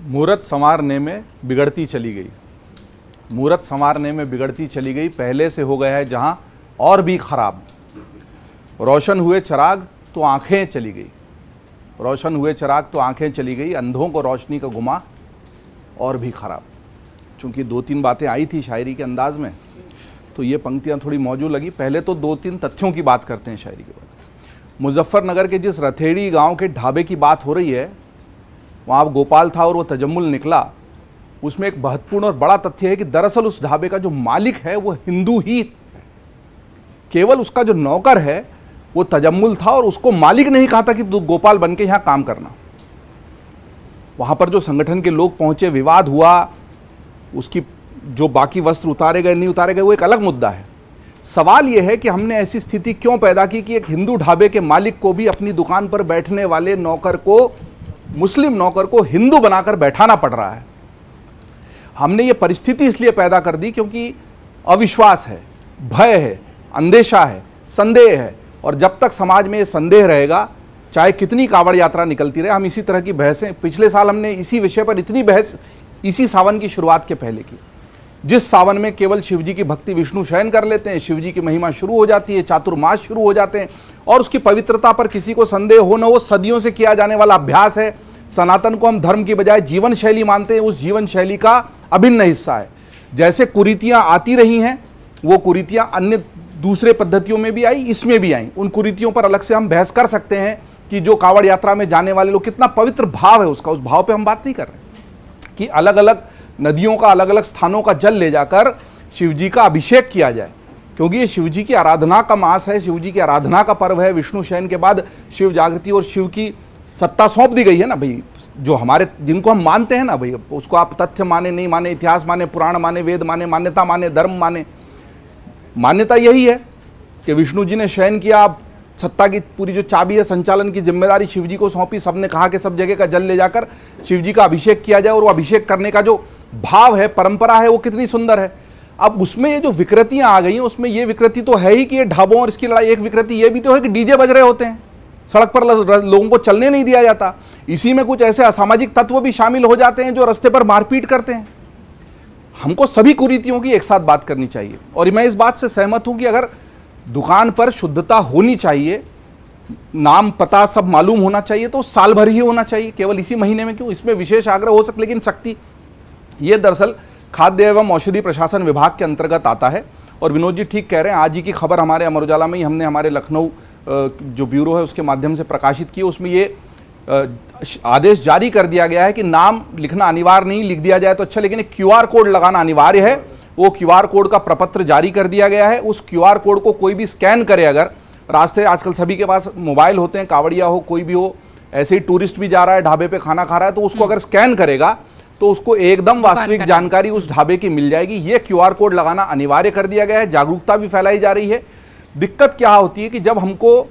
मूरत संवारने में बिगड़ती चली गई। मूरत संवारने में बिगड़ती चली गई, पहले से हो गया है जहां और भी खराब। रोशन हुए चिराग तो आंखें चली गई, रोशन हुए चिराग तो आंखें चली गई, अंधों को रोशनी का गुमा और भी खराब। चूंकि 2-3 बातें आई थी शायरी के अंदाज में, तो ये पंक्तियां थोड़ी मौजू लगी। पहले तो 2-3 तथ्यों की बात करते हैं शायरी के बाद। मुजफ्फरनगर के जिस रथेड़ी गांव के ढाबे की बात हो रही है, वहाँ गोपाल था और वो तजम्मुल निकला। उसमें एक महत्वपूर्ण और बड़ा तथ्य है कि दरअसल उस ढाबे का जो मालिक है वो हिंदू ही, केवल उसका जो नौकर है वो तजम्मुल था और उसको मालिक नहीं कहा था कि तू गोपाल बन के यहाँ काम करना। वहाँ पर जो संगठन के लोग पहुँचे, विवाद हुआ, उसकी जो बाकी वस्त्र उतारे गए नहीं उतारे गए वो एक अलग मुद्दा है। सवाल यह है कि हमने ऐसी स्थिति क्यों पैदा की कि एक हिंदू ढाबे के मालिक को भी अपनी दुकान पर बैठने वाले नौकर को, मुस्लिम नौकर को हिंदू बनाकर बैठाना पड़ रहा है। हमने ये परिस्थिति इसलिए पैदा कर दी क्योंकि अविश्वास है, भय है, अंदेशा है, संदेह है, और जब तक समाज में ये संदेह रहेगा, चाहे कितनी कांवड़ यात्रा निकलती रहे, हम इसी तरह की बहसें, पिछले साल हमने इसी विषय पर इतनी बहस इसी सावन की शुरुआत के पहले की, जिस सावन में केवल शिवजी की भक्ति विष्णु शयन कर लेते हैं, शिवजी की महिमा शुरू हो जाती है, चातुर्मास शुरू हो जाते हैं, और उसकी पवित्रता पर किसी को संदेह हो न हो, सदियों से किया जाने वाला अभ्यास है। सनातन को हम धर्म की बजाय जीवन शैली मानते हैं, उस जीवन शैली का अभिन्न हिस्सा है। जैसे कुरीतियां आती रही हैं, वो कुरीतियां अन्य दूसरे पद्धतियों में भी आई, इसमें भी आई। उन कुरीतियों पर अलग से हम बहस कर सकते हैं कि जो कांवड़ यात्रा में जाने वाले लोग, कितना पवित्र भाव है उसका, उस भाव पे हम बात नहीं कर रहे कि अलग अलग नदियों का, अलग अलग स्थानों का जल ले जाकर शिवजी का अभिषेक किया जाए, क्योंकि ये शिवजी की आराधना का मास है, शिवजी की आराधना का पर्व है। विष्णु शयन के बाद शिव जागृति और शिव की सत्ता सौंप दी गई है ना भाई। जो हमारे, जिनको हम मानते हैं ना भाई, उसको आप तथ्य माने नहीं माने, इतिहास माने, पुराण माने, वेद माने, मान्यता माने, धर्म माने, मान्यता यही है कि विष्णु जी ने शयन किया, आप सत्ता की पूरी जो चाबी है, संचालन की जिम्मेदारी शिवजी को सौंपी। सबने कहा कि सब जगह का जल ले जाकर शिवजी का अभिषेक किया जाए, और वो अभिषेक करने का जो भाव है, परंपरा है, वो कितनी सुंदर है। अब उसमें ये जो विकृतियां आ गई हैं, उसमें ये विकृति तो है ही कि ये ढाबों और इसकी लड़ाई, एक विकृति ये भी तो है कि डीजे बज रहे होते हैं, सड़क पर लोगों को चलने नहीं दिया जाता। इसी में कुछ ऐसे असामाजिक तत्व भी शामिल हो जाते हैं जो रास्ते पर मारपीट करते हैं। हमको सभी कुरीतियों की एक साथ बात करनी चाहिए, और मैं इस बात से सहमत हूं कि अगर दुकान पर शुद्धता होनी चाहिए, नाम पता सब मालूम होना चाहिए, तो साल भर ही होना चाहिए, केवल इसी महीने में क्यों, इसमें विशेष आग्रह हो सकता। लेकिन सख्ती, ये दरअसल खाद्य एवं औषधि प्रशासन विभाग के अंतर्गत आता है। और विनोद जी ठीक कह रहे हैं, आज ही की खबर हमारे अमर उजाला में ही हमने हमारे लखनऊ जो ब्यूरो है उसके माध्यम से प्रकाशित की। उसमें ये आदेश जारी कर दिया गया है कि नाम लिखना अनिवार्य नहीं, लिख दिया जाए तो अच्छा, लेकिन एक QR कोड लगाना अनिवार्य है। वो QR कोड का प्रपत्र जारी कर दिया गया है। उस QR कोड को कोई भी स्कैन करे, अगर रास्ते, आजकल सभी के पास मोबाइल होते हैं, कांवड़िया हो, कोई भी हो, ऐसे ही टूरिस्ट भी जा रहा है, ढाबे पे खाना खा रहा है, तो उसको अगर स्कैन करेगा तो उसको एकदम वास्तविक जानकारी उस ढाबे की मिल जाएगी। ये QR कोड लगाना अनिवार्य कर दिया गया है। जागरूकता भी फैलाई जा रही है। दिक्कत क्या होती है कि जब हमको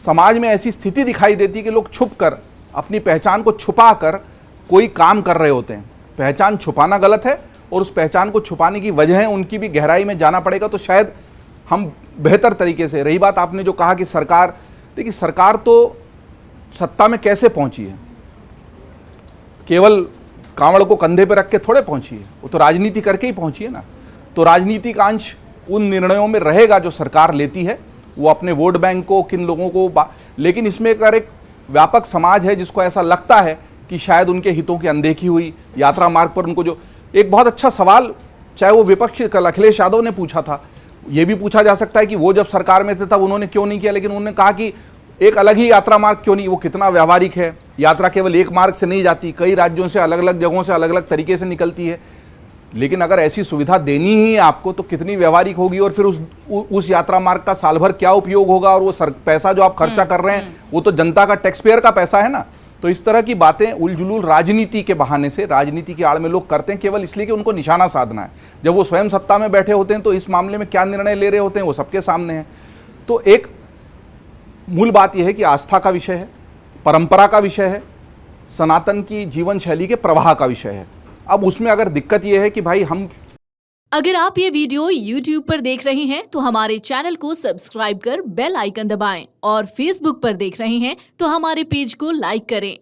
समाज में ऐसी स्थिति दिखाई देती है कि लोग छुप कर, अपनी पहचान को छुपा कर कोई काम कर रहे होते हैं। पहचान छुपाना गलत है, और उस पहचान को छुपाने की वजह उनकी भी गहराई में जाना पड़ेगा, तो शायद हम बेहतर तरीके से। रही बात आपने जो कहा कि सरकार, देखिए सरकार तो सत्ता में कैसे पहुंची है, केवल कांवड़ को कंधे पर रख के थोड़े पहुंची है, वो तो राजनीति करके ही पहुंची है ना। तो राजनीतिक अंश उन निर्णयों में रहेगा जो सरकार लेती है, वो अपने वोट बैंक को, किन लोगों को, लेकिन इसमें अगर एक व्यापक समाज है जिसको ऐसा लगता है कि शायद उनके हितों की अनदेखी हुई, यात्रा मार्ग पर उनको जो एक बहुत अच्छा सवाल, चाहे वो विपक्ष कल अखिलेश यादव ने पूछा था, ये भी पूछा जा सकता है कि वो जब सरकार में थे तब उन्होंने क्यों नहीं किया, लेकिन उन्होंने कहा कि एक अलग ही यात्रा मार्ग क्यों नहीं, वो कितना व्यावहारिक है। यात्रा केवल एक मार्ग से नहीं जाती, कई राज्यों से, अलग अलग जगहों से अलग अलग तरीके से निकलती है। लेकिन अगर ऐसी सुविधा देनी ही है आपको, तो कितनी व्यवहारिक होगी, और फिर उस यात्रा मार्ग का साल भर क्या उपयोग होगा, और वो पैसा जो आप खर्चा कर रहे हैं वो तो जनता का, टैक्स पेयर का पैसा है ना। तो इस तरह की बातें उलझुल राजनीति के बहाने से, राजनीति की आड़ में लोग करते हैं, केवल इसलिए कि उनको निशाना साधना है। जब वो स्वयं सत्ता में बैठे होते हैं तो इस मामले में क्या निर्णय ले रहे होते हैं वो सबके सामने है। तो एक मूल बात यह है कि आस्था का विषय है, परंपरा का विषय है, सनातन की जीवन शैली के प्रवाह का विषय है। अब उसमें अगर दिक्कत यह है कि भाई हम, अगर आप ये वीडियो YouTube पर देख रहे हैं तो हमारे चैनल को सब्सक्राइब कर बेल आइकन दबाएं, और Facebook पर देख रहे हैं तो हमारे पेज को लाइक करें।